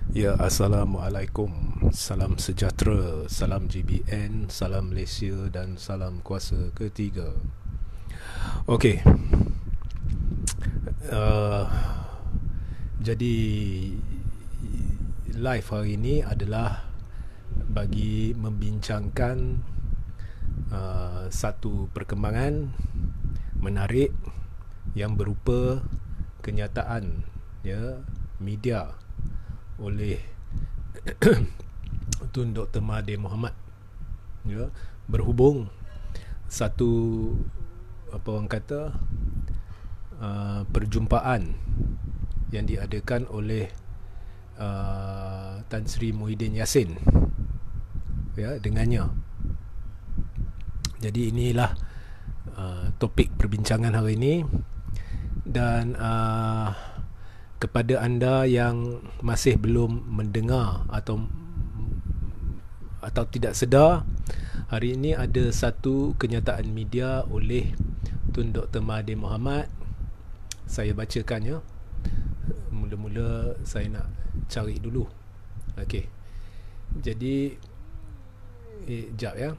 Ya, Assalamualaikum. Salam sejahtera, salam GBN, salam Malaysia dan salam kuasa ketiga. Okey. Uh, jadi live hari ini adalah bagi membincangkan satu perkembangan menarik yang berupa kenyataan, ya, media oleh Tun Dr. Mahathir Mohamad, ya, berhubung satu, apa orang kata, perjumpaan yang diadakan oleh Tan Sri Muhyiddin Yassin, ya, dengannya. Jadi inilah topik perbincangan hari ini. Dan kepada anda yang masih belum mendengar atau tidak sedar, hari ini ada satu kenyataan media oleh Tun Dr. Mahathir Mohamad. Saya bacakan, ya. Mula-mula saya nak cari dulu. Okey. Jadi jap, ya.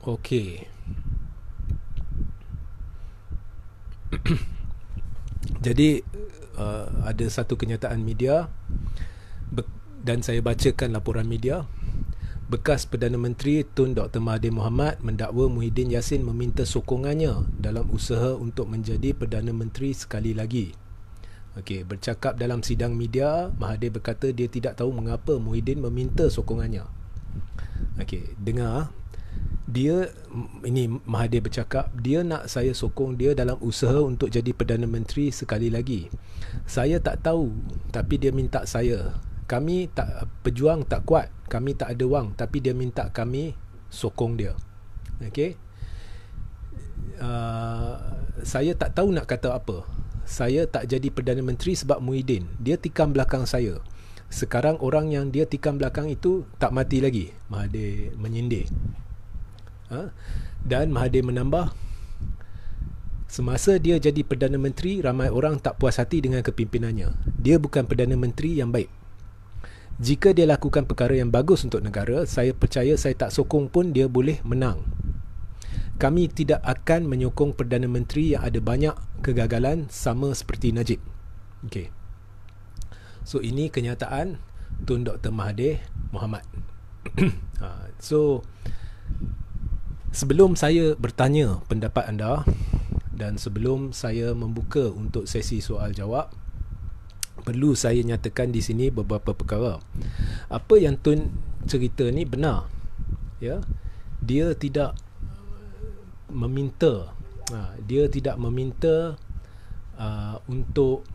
Okey. Jadi ada satu kenyataan media dan saya bacakan laporan media. Bekas Perdana Menteri Tun Dr. Mahathir Mohamad mendakwa Muhyiddin Yassin meminta sokongannya dalam usaha untuk menjadi Perdana Menteri sekali lagi. Okey, bercakap dalam sidang media, Mahathir berkata dia tidak tahu mengapa Muhyiddin meminta sokongannya. Okey, dengar. Ini Mahathir bercakap, dia nak saya sokong dia dalam usaha untuk jadi Perdana Menteri sekali lagi. Saya tak tahu, tapi dia minta saya. Kami tak, pejuang tak kuat, kami tak ada wang, tapi dia minta kami sokong dia. Okey. Saya tak tahu nak kata apa. Saya tak jadi Perdana Menteri sebab Muhyiddin. Dia tikam belakang saya. Sekarang orang yang dia tikam belakang itu tak mati lagi. Mahathir menyindir. Dan Mahathir menambah, semasa dia jadi Perdana Menteri, ramai orang tak puas hati dengan kepimpinannya. Dia bukan Perdana Menteri yang baik. Jika dia lakukan perkara yang bagus untuk negara, saya percaya saya tak sokong pun dia boleh menang. Kami tidak akan menyokong Perdana Menteri yang ada banyak kegagalan sama seperti Najib. Okay. So ini kenyataan Tun Dr. Mahathir Mohamad. So sebelum saya bertanya pendapat anda dan sebelum saya membuka untuk sesi soal jawab, perlu saya nyatakan di sini beberapa perkara. Apa yang Tun cerita ni benar, ya. Dia tidak meminta untuk,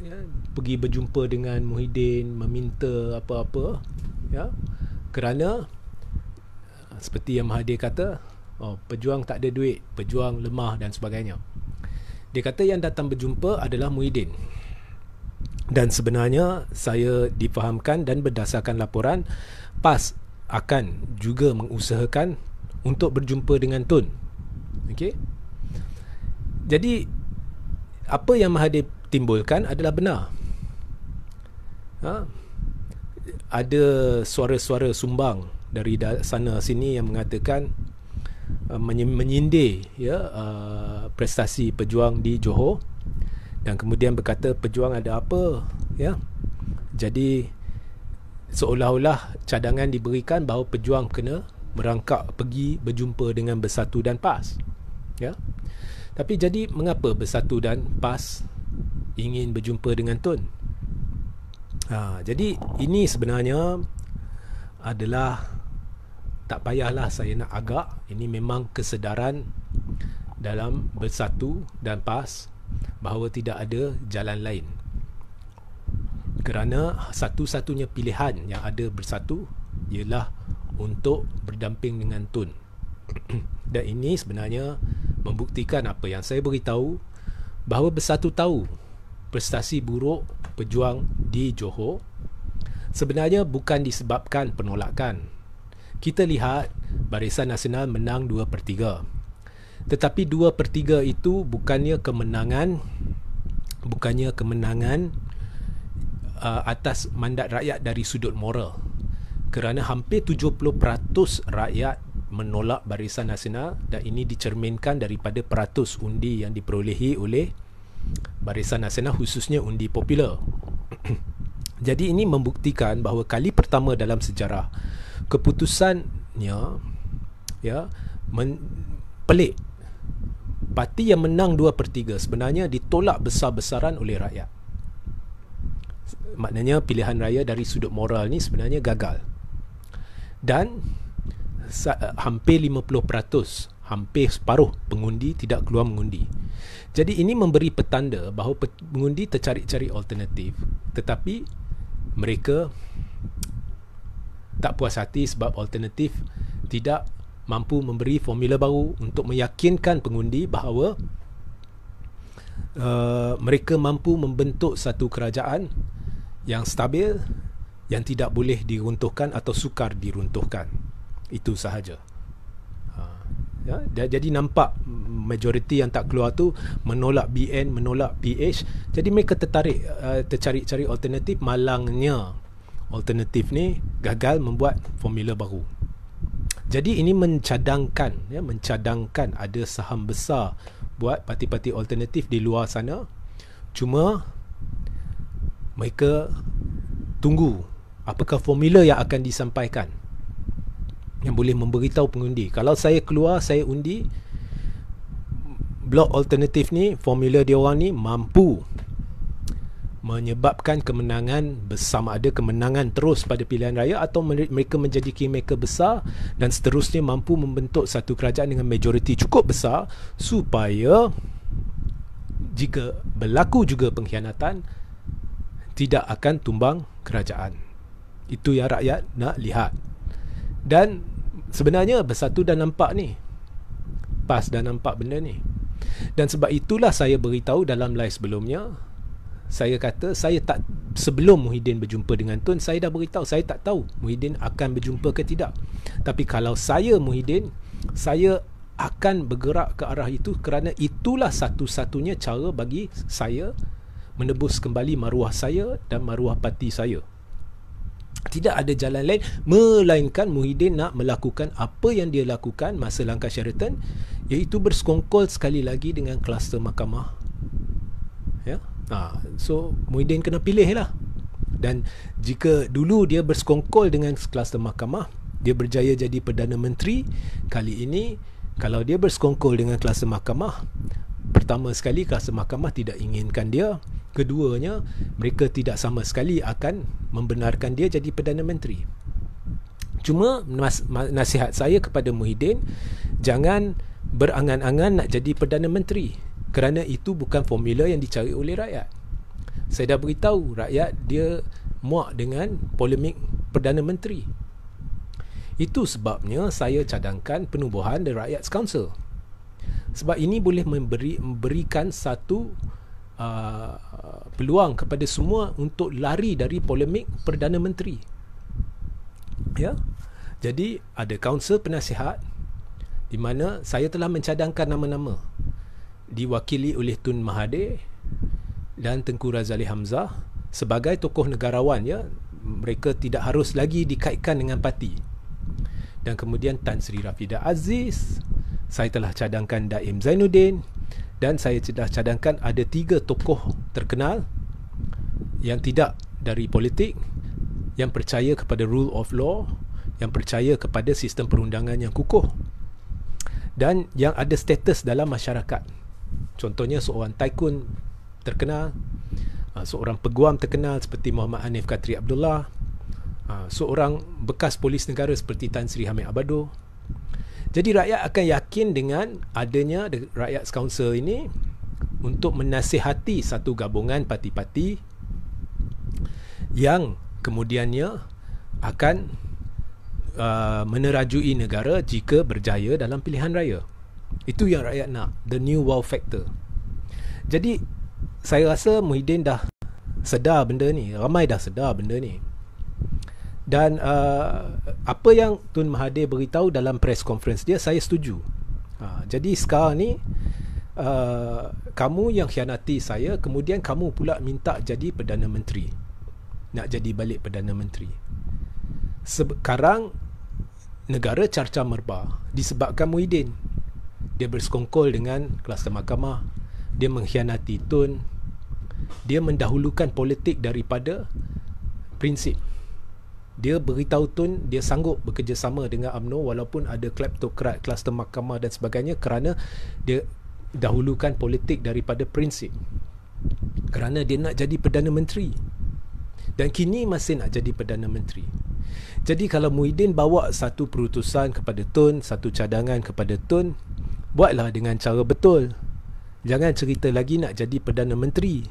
ya, pergi berjumpa dengan Muhyiddin, meminta apa-apa, ya, kerana seperti yang Mahathir kata, pejuang tak ada duit, pejuang lemah dan sebagainya. Dia kata yang datang berjumpa adalah Muhyiddin. Dan sebenarnya saya difahamkan dan berdasarkan laporan, PAS akan juga mengusahakan untuk berjumpa dengan Tun. Okey. Jadi apa yang Mahathir timbulkan adalah benar. Ada suara-suara sumbang dari sana sini yang mengatakan, menyindir, ya, prestasi pejuang di Johor, dan kemudian berkata pejuang ada apa, ya. Jadi seolah-olah cadangan diberikan bahawa pejuang kena merangkak pergi berjumpa dengan Bersatu dan PAS, ya. Tapi jadi mengapa Bersatu dan PAS ingin berjumpa dengan Tun? Jadi ini sebenarnya adalah, tak payahlah saya nak agak, ini memang kesedaran dalam Bersatu dan PAS bahawa tidak ada jalan lain. Kerana satu-satunya pilihan yang ada Bersatu ialah untuk berdamping dengan Tun. Dan ini sebenarnya membuktikan apa yang saya beritahu, bahawa Bersatu tahu prestasi buruk pejuang di Johor sebenarnya bukan disebabkan penolakan. Kita lihat Barisan Nasional menang 2/3. Tetapi 2/3 itu bukannya kemenangan atas mandat rakyat dari sudut moral, kerana hampir 70% rakyat menolak Barisan Nasional, dan ini dicerminkan daripada peratus undi yang diperolehi oleh Barisan Nasional, khususnya undi popular. Jadi ini membuktikan bahawa kali pertama dalam sejarah keputusannya pelik. Parti yang menang 2/3 sebenarnya ditolak besar-besaran oleh rakyat. Maknanya pilihan raya dari sudut moral ni sebenarnya gagal. Dan hampir 50%, hampir separuh pengundi tidak keluar mengundi. Jadi ini memberi petanda bahawa pengundi tercari-cari alternatif, tetapi mereka tak puas hati sebab alternatif tidak mampu memberi formula baru untuk meyakinkan pengundi bahawa mereka mampu membentuk satu kerajaan yang stabil, yang tidak boleh diruntuhkan atau sukar diruntuhkan. Itu sahaja. Jadi nampak majoriti yang tak keluar tu menolak BN, menolak PH. Jadi mereka tercari-cari alternatif. Malangnya alternatif ni gagal membuat formula baru. Jadi ini mencadangkan ada saham besar buat parti-parti alternatif di luar sana. Cuma mereka tunggu apakah formula yang akan disampaikan yang boleh memberitahu pengundi, kalau saya keluar, saya undi blok alternatif ni, formula dia orang ni mampu menyebabkan kemenangan bersama, ada kemenangan terus pada pilihan raya, atau mereka menjadi kingmaker besar dan seterusnya mampu membentuk satu kerajaan dengan majoriti cukup besar supaya jika berlaku juga pengkhianatan tidak akan tumbang kerajaan. Itu yang rakyat nak lihat. Dan sebenarnya bersatu dan nampak ni, PAS dan nampak benda ni. Dan sebab itulah saya beritahu dalam live sebelumnya, saya kata saya tak, sebelum Muhyiddin berjumpa dengan Tun, saya dah beritahu saya tak tahu Muhyiddin akan berjumpa ke tidak. Tapi kalau saya Muhyiddin, saya akan bergerak ke arah itu, kerana itulah satu-satunya cara bagi saya menebus kembali maruah saya dan maruah parti saya. Tidak ada jalan lain melainkan Muhyiddin nak melakukan apa yang dia lakukan masa langkah Sheraton, iaitu bersekongkol sekali lagi dengan kluster mahkamah. Ya. So Muhyiddin kena pilih lah. Dan jika dulu dia bersekongkol dengan kluster mahkamah, dia berjaya jadi Perdana Menteri. Kali ini kalau dia bersekongkol dengan kluster mahkamah, pertama sekali kluster mahkamah tidak inginkan dia, keduanya mereka tidak sama sekali akan membenarkan dia jadi Perdana Menteri. Cuma nasihat saya kepada Muhyiddin, jangan berangan-angan nak jadi Perdana Menteri, kerana itu bukan formula yang dicari oleh rakyat. Saya dah beritahu rakyat dia muak dengan polemik Perdana Menteri. Itu sebabnya saya cadangkan penubuhan The Rakyat's Council. Sebab ini boleh memberikan satu peluang kepada semua untuk lari dari polemik Perdana Menteri. Ya. Jadi ada kaunsil penasihat di mana saya telah mencadangkan nama-nama, diwakili oleh Tun Mahathir dan Tengku Razali Hamzah sebagai tokoh negarawan. Ya, mereka tidak harus lagi dikaitkan dengan parti. Dan kemudian Tan Sri Rafidah Aziz, saya telah cadangkan Daim Zainuddin, dan saya telah cadangkan ada 3 tokoh terkenal yang tidak dari politik, yang percaya kepada rule of law, yang percaya kepada sistem perundangan yang kukuh, dan yang ada status dalam masyarakat. Contohnya seorang tycoon terkenal, seorang peguam terkenal seperti Muhammad Hanif Katri Abdullah, seorang bekas polis negara seperti Tan Sri Hamid Abado. Jadi rakyat akan yakin dengan adanya Rakyat's Council ini untuk menasihati satu gabungan parti-parti yang kemudiannya akan menerajui negara jika berjaya dalam pilihan raya. Itu yang rakyat nak, the new wow factor. Jadi saya rasa Muhyiddin dah sedar benda ni, ramai dah sedar benda ni. Dan apa yang Tun Mahathir beritahu dalam press conference dia, saya setuju. Jadi sekarang ni kamu yang khianati saya, kemudian kamu pula minta jadi Perdana Menteri, nak jadi balik Perdana Menteri. Sekarang negara carcar merba disebabkan Muhyiddin. Dia bersekongkol dengan kluster mahkamah, dia mengkhianati Tun, dia mendahulukan politik daripada prinsip. Dia beritahu Tun dia sanggup bekerjasama dengan UMNO walaupun ada kleptokrat, kluster mahkamah dan sebagainya, kerana dia dahulukan politik daripada prinsip, kerana dia nak jadi Perdana Menteri dan kini masih nak jadi Perdana Menteri. Jadi kalau Muhyiddin bawa satu perutusan kepada Tun, satu cadangan kepada Tun, buatlah dengan cara betul. Jangan cerita lagi nak jadi Perdana Menteri.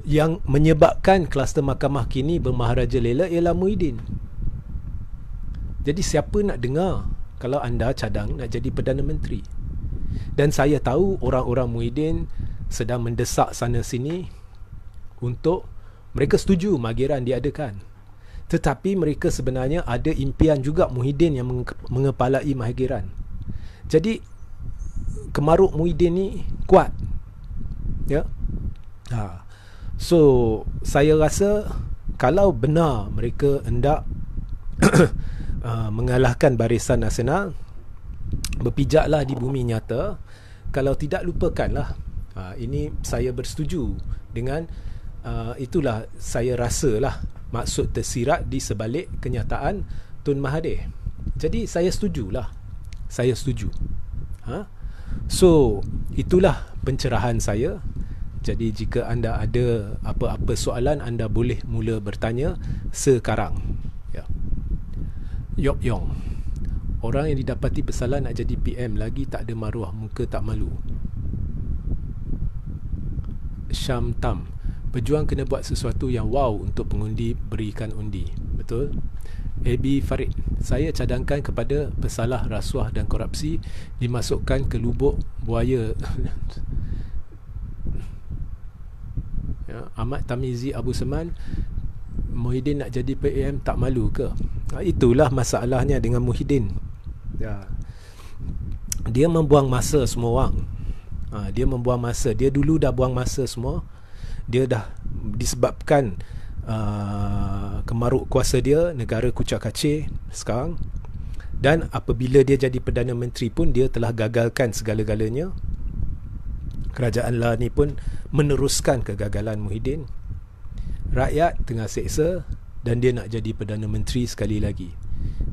Yang menyebabkan kluster mahkamah kini bermaharaja lela ialah Muhyiddin. Jadi siapa nak dengar kalau anda cadang nak jadi Perdana Menteri? Dan saya tahu orang-orang Muhyiddin sedang mendesak sana sini untuk, mereka setuju Maghiran diadakan, tetapi mereka sebenarnya ada impian juga Muhyiddin yang mengepalai Maghiran. Jadi kemaruk Muhyiddin ni kuat, ya. So saya rasa kalau benar mereka hendak mengalahkan Barisan Nasional, berpijaklah di bumi nyata. Kalau tidak, lupakanlah. Ini saya bersetuju dengan itulah saya rasalah maksud tersirat di sebalik kenyataan Tun Mahathir. Jadi saya setujulah. Saya setuju. So itulah pencerahan saya. Jadi jika anda ada apa-apa soalan, anda boleh mula bertanya sekarang. Ya. Yop Yong, orang yang didapati bersalah nak jadi PM lagi tak ada maruah, muka tak malu. Syam Tam, berjuang kena buat sesuatu yang wow untuk pengundi berikan undi. Betul. AB Farid, saya cadangkan kepada pesalah rasuah dan korupsi dimasukkan ke lubuk buaya. Ya, Ahmad Tamizi Abu Seman, Muhyiddin nak jadi PM tak malu ke? Itulah masalahnya dengan Muhyiddin. Ya. Dia membuang masa semua orang. Dia membuang masa. Dia dulu dah buang masa semua. Dia dah disebabkan kemaruk kuasa dia, negara kucak-kacir sekarang. Dan apabila dia jadi Perdana Menteri pun, dia telah gagalkan segala-galanya. Kerajaan lah ni pun meneruskan kegagalan Muhyiddin. Rakyat tengah seksa dan dia nak jadi Perdana Menteri sekali lagi.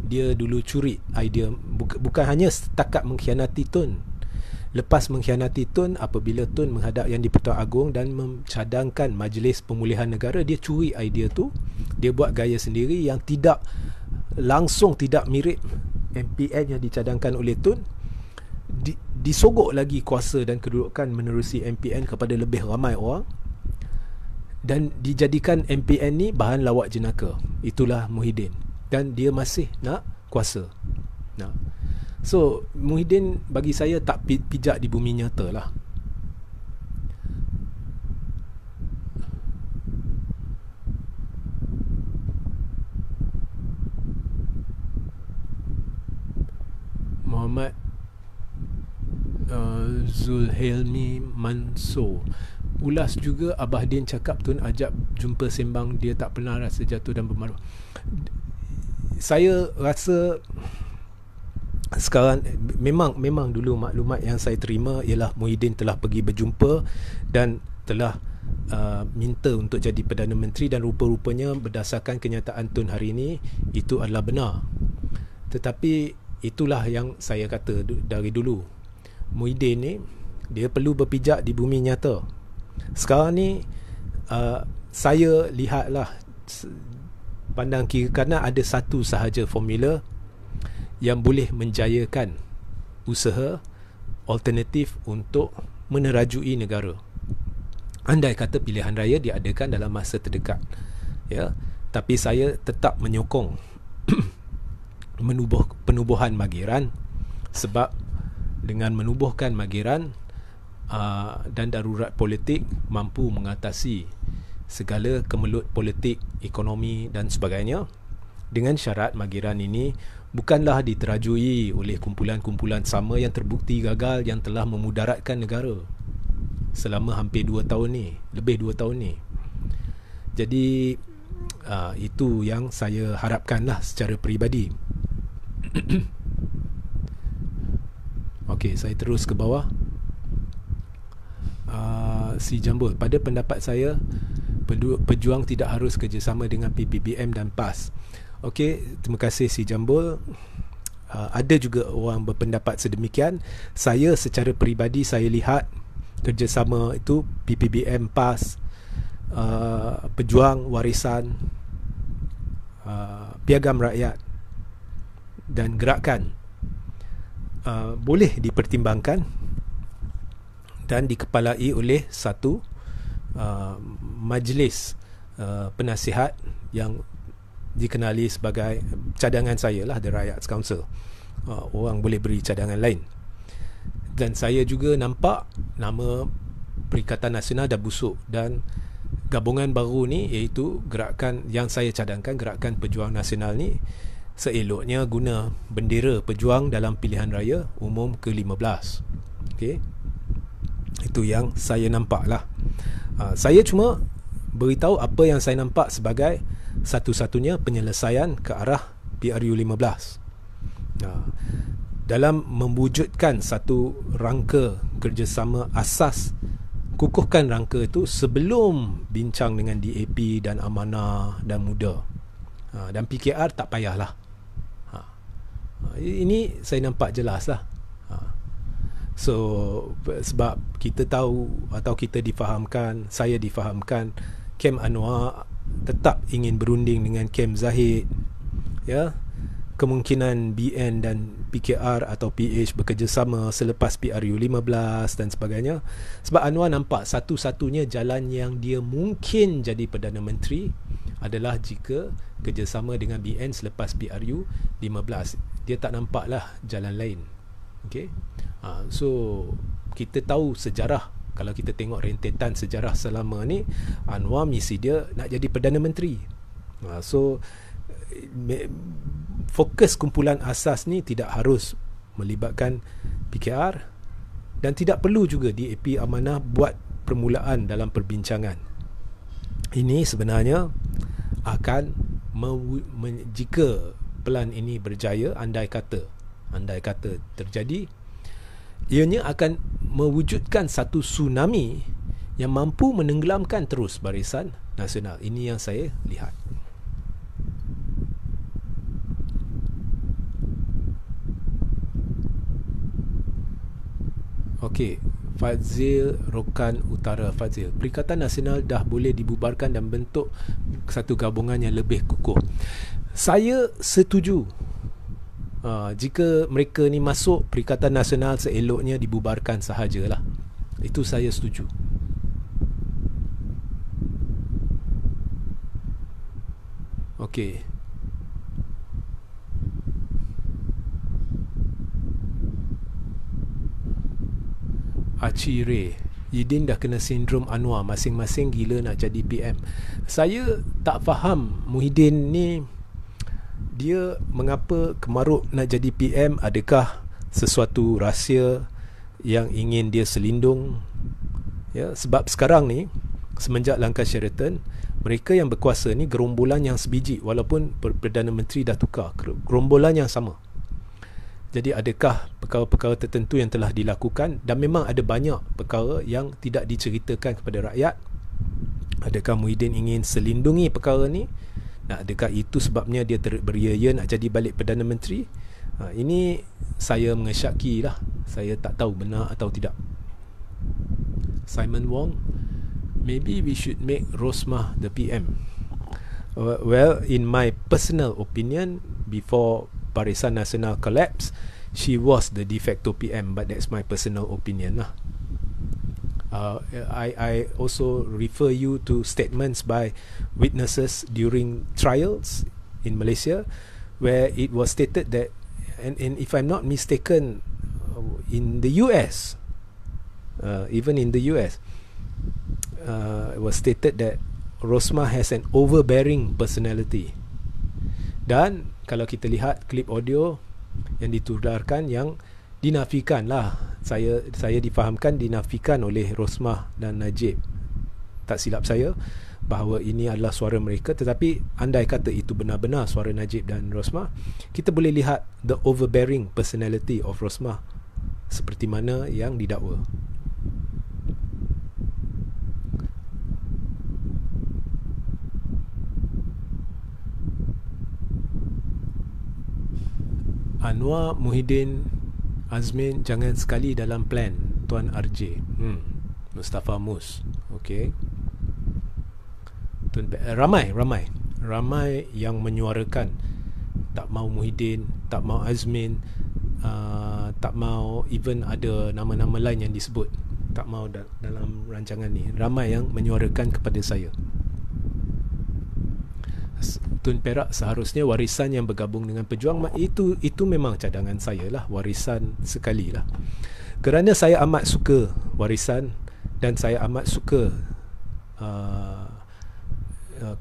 Dia dulu curi idea, bukan hanya setakat mengkhianati Tun. Lepas mengkhianati Tun, apabila Tun menghadap Yang di-Pertuan Agong dan mencadangkan Majlis Pemulihan Negara, dia curi idea tu. Dia buat gaya sendiri yang tidak langsung, tidak mirip MPN yang dicadangkan oleh Tun. Disogok lagi kuasa dan kedudukan menerusi MPN kepada lebih ramai orang, dan dijadikan MPN ni bahan lawak jenaka. Itulah Muhyiddin, dan dia masih nak kuasa. So Muhyiddin bagi saya tak pijak di bumi nyata lah. Muhammad Zulhelmi Mansur, ulas juga Abah Din cakap Tun ajak jumpa sembang, dia tak pernah rasa jatuh dan bermaruah. Saya rasa sekarang memang dulu maklumat yang saya terima ialah Muhyiddin telah pergi berjumpa dan telah minta untuk jadi Perdana Menteri, dan rupa-rupanya berdasarkan kenyataan Tun hari ini itu adalah benar. Tetapi itulah yang saya kata dari dulu, Muhyiddin ni dia perlu berpijak di bumi nyata. Sekarang ni saya lihatlah pandang kiri kanan, ada satu sahaja formula yang boleh menjayakan usaha alternatif untuk menerajui negara. Andai kata pilihan raya diadakan dalam masa terdekat, ya, tapi saya tetap menyokong penubuhan Maghiran, sebab dengan menubuhkan Maghiran dan darurat politik mampu mengatasi segala kemelut politik, ekonomi dan sebagainya. dengan syarat Magiran ini bukanlah diterajui oleh kumpulan-kumpulan sama yang terbukti gagal, yang telah memudaratkan negara selama hampir 2 tahun ni, lebih 2 tahun ni. Jadi itu yang saya harapkanlah secara peribadi. Okey, saya terus ke bawah. Si Jambul, pada pendapat saya pejuang tidak harus kerjasama dengan PPBM dan PAS. Okey, terima kasih si Jambul. Ada juga orang berpendapat sedemikian. Saya secara peribadi saya lihat kerjasama itu PPBM, PAS, pejuang warisan, piagam rakyat dan gerakan boleh dipertimbangkan dan dikepalai oleh satu majlis penasihat yang dikenali sebagai cadangan saya lah, The Rakyats Council. Orang boleh beri cadangan lain. Dan saya juga nampak nama Perikatan Nasional dah busuk, dan gabungan baru ni, iaitu gerakan yang saya cadangkan, Gerakan Pejuang Nasional ni, seeloknya guna bendera pejuang dalam pilihan raya umum ke-15. Okey, itu yang saya nampak lah. Saya cuma beritahu apa yang saya nampak sebagai satu-satunya penyelesaian ke arah PRU15. Dalam mewujudkan satu rangka kerjasama asas, kukuhkan rangka itu sebelum bincang dengan DAP dan Amanah dan Muda. Dan PKR tak payahlah. Ini saya nampak jelas lah. So sebab kita tahu atau kita difahamkan, saya difahamkan, Kem Anwar tetap ingin berunding dengan Kem Zahid, ya. Kemungkinan BN dan PKR atau PH bekerjasama selepas PRU 15 dan sebagainya. Sebab Anwar nampak satu-satunya jalan yang dia mungkin jadi Perdana Menteri adalah jika kerjasama dengan BN selepas PRU 15. Dia tak nampaklah jalan lain. Okay? So kita tahu sejarah. Kalau kita tengok rentetan sejarah selama ni, Anwar misi dia nak jadi Perdana Menteri. So fokus kumpulan asas ni tidak harus melibatkan PKR, dan tidak perlu juga DAP Amanah buat permulaan dalam perbincangan. Ini sebenarnya akan jika pelan ini berjaya, andai kata terjadi, ianya akan mewujudkan satu tsunami yang mampu menenggelamkan terus Barisan Nasional. Ini yang saya lihat. Okey, Fazil Rokan Utara. Fazil, Perikatan Nasional dah boleh dibubarkan dan bentuk satu gabungan yang lebih kukuh. Saya setuju. Jika mereka ni masuk, Perikatan Nasional seeloknya dibubarkan sahajalah. Itu saya setuju. Okey. Acire, Yidin dah kena sindrom Anwar, masing-masing gila nak jadi PM. Saya tak faham Muhyiddin ni, dia mengapa kemaruk nak jadi PM? Adakah sesuatu rahsia yang ingin dia selindung? Ya, sebab sekarang ni semenjak langkah Sheraton, mereka yang berkuasa ni gerombolan yang sebiji, walaupun Perdana Menteri dah tukar, gerombolan yang sama. Jadi adakah perkara-perkara tertentu yang telah dilakukan, dan memang ada banyak perkara yang tidak diceritakan kepada rakyat. Adakah Muhyiddin ingin selindungi perkara ni? Adakah itu sebabnya dia beria-ia nak jadi balik Perdana Menteri? Ini saya mengesyaki lah. Saya tak tahu benar atau tidak. Simon Wong, maybe we should make Rosmah the PM. Well, in my personal opinion, before Barisan Nasional collapse, she was the de facto PM, but that's my personal opinion lah. I also refer you to statements by witnesses during trials in Malaysia, where it was stated that, and if I'm not mistaken, in the US, even in the US, it was stated that Rosmah has an overbearing personality. Dan kalau kita lihat klip audio yang ditudarkan, yang dinafikan lah, saya difahamkan dinafikan oleh Rosmah dan Najib, tak silap saya, bahawa ini adalah suara mereka. Tetapi andai kata itu benar-benar suara Najib dan Rosmah, kita boleh lihat the overbearing personality of Rosmah seperti mana yang didakwa. Anwar Muhyiddin Azmin jangan sekali dalam plan Tuan RJ. Mustafa Mus. Okey. Ramai yang menyuarakan tak mau Muhyiddin, tak mau Azmin, tak mau, even ada nama-nama lain yang disebut, tak mau dalam rancangan ni. Ramai yang menyuarakan kepada saya, Tun Perak seharusnya warisan yang bergabung dengan Pejuang. Itu memang cadangan saya lah, warisan sekali lah. Kerana saya amat suka warisan dan saya amat suka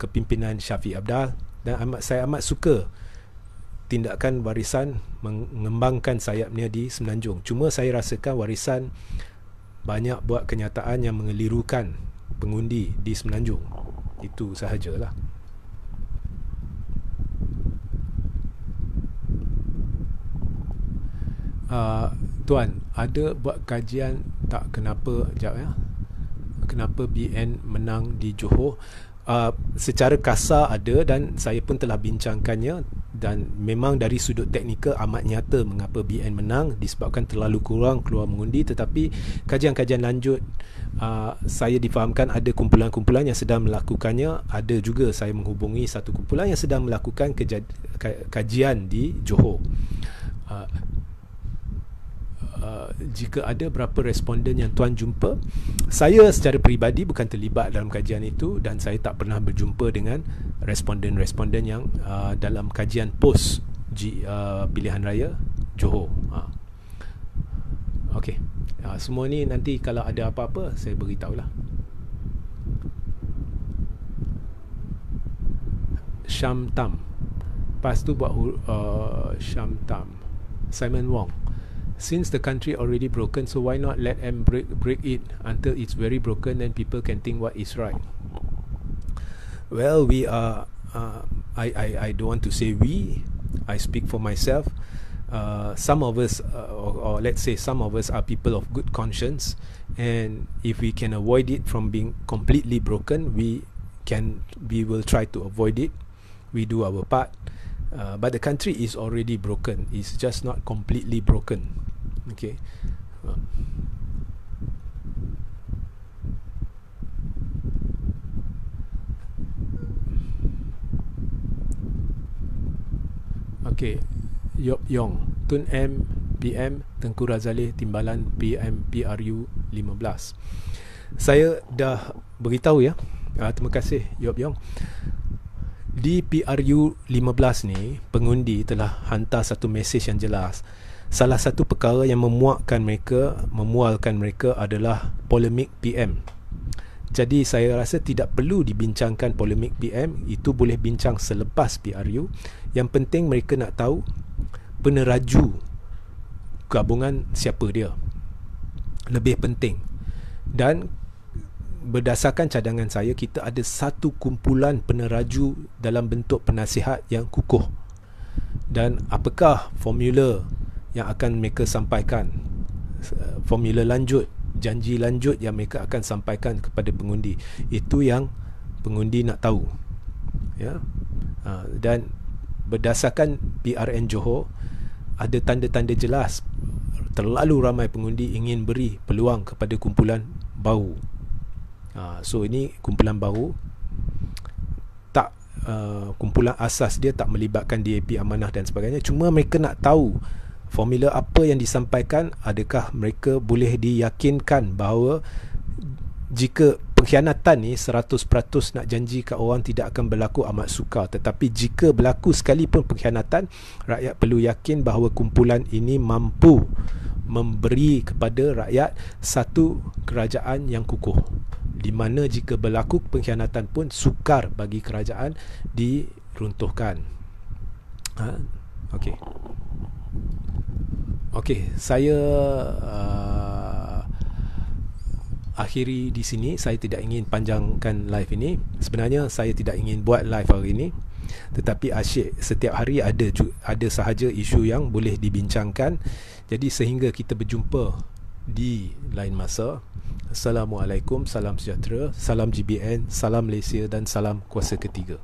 kepimpinan Syafiq Abdal, dan saya amat suka tindakan warisan mengembangkan sayapnya di Semenanjung. Cuma saya rasakan warisan banyak buat kenyataan yang mengelirukan pengundi di Semenanjung. Itu sahajalah. Tuan, ada buat kajian tak kenapa kenapa BN menang di Johor? Secara kasar ada, dan saya pun telah bincangkannya, dan memang dari sudut teknikal amat nyata mengapa BN menang, disebabkan terlalu kurang keluar mengundi. Tetapi kajian-kajian lanjut, saya difahamkan ada kumpulan-kumpulan yang sedang melakukannya. Ada juga saya menghubungi satu kumpulan yang sedang melakukan kajian di Johor. Jika ada berapa responden yang tuan jumpa, saya secara peribadi bukan terlibat dalam kajian itu, dan saya tak pernah berjumpa dengan responden-responden yang dalam kajian pos pilihan raya Johor. Okey, semua ni nanti kalau ada apa-apa saya beritahulah. Syam Tam, lepas tu buat Syam Tam, Simon Wong. Since the country already broken, so why not let them break it until it's very broken, then people can think what is right. Well, we are I don't want to say we, I speak for myself. Some of us or let's say some of us are people of good conscience, and if we can avoid it from being completely broken, we will try to avoid it. We do our part. But the country is already broken. It's just not completely broken. Okay. Okay. Yop Yong, Tun M, PM, Tengku Razali, Timbalan, PM, PRU 15. Saya dah beritahu ya. Terima kasih Yop Yong. Di PRU 15 ni, pengundi telah hantar satu mesej yang jelas. Salah satu perkara yang memualkan mereka adalah polemik PM. Jadi saya rasa tidak perlu dibincangkan polemik PM, itu boleh bincang selepas PRU. Yang penting mereka nak tahu peneraju gabungan siapa dia. Lebih penting. Dan berdasarkan cadangan saya, kita ada satu kumpulan peneraju dalam bentuk penasihat yang kukuh. Dan apakah formula yang akan mereka sampaikan, formula lanjut, janji lanjut yang mereka akan sampaikan kepada pengundi, itu yang pengundi nak tahu ya. Dan berdasarkan PRN Johor, ada tanda-tanda jelas terlalu ramai pengundi ingin beri peluang kepada kumpulan baru. So ini kumpulan baru, tak kumpulan asas dia tak melibatkan DAP Amanah dan sebagainya. Cuma mereka nak tahu formula apa yang disampaikan, adakah mereka boleh diyakinkan bahawa jika pengkhianatan ni 100% nak janji kat orang tidak akan berlaku, amat sukar. Tetapi jika berlaku sekalipun pengkhianatan, rakyat perlu yakin bahawa kumpulan ini mampu memberi kepada rakyat satu kerajaan yang kukuh, di mana jika berlaku pengkhianatan pun sukar bagi kerajaan diruntuhkan. Ha? Okey. Okey, saya akhiri di sini. Saya tidak ingin panjangkan live ini. Sebenarnya saya tidak ingin buat live hari ini, tetapi asyik setiap hari ada sahaja isu yang boleh dibincangkan. Jadi sehingga kita berjumpa di lain masa. Assalamualaikum, salam sejahtera, salam GBN, salam Malaysia dan salam kuasa ketiga.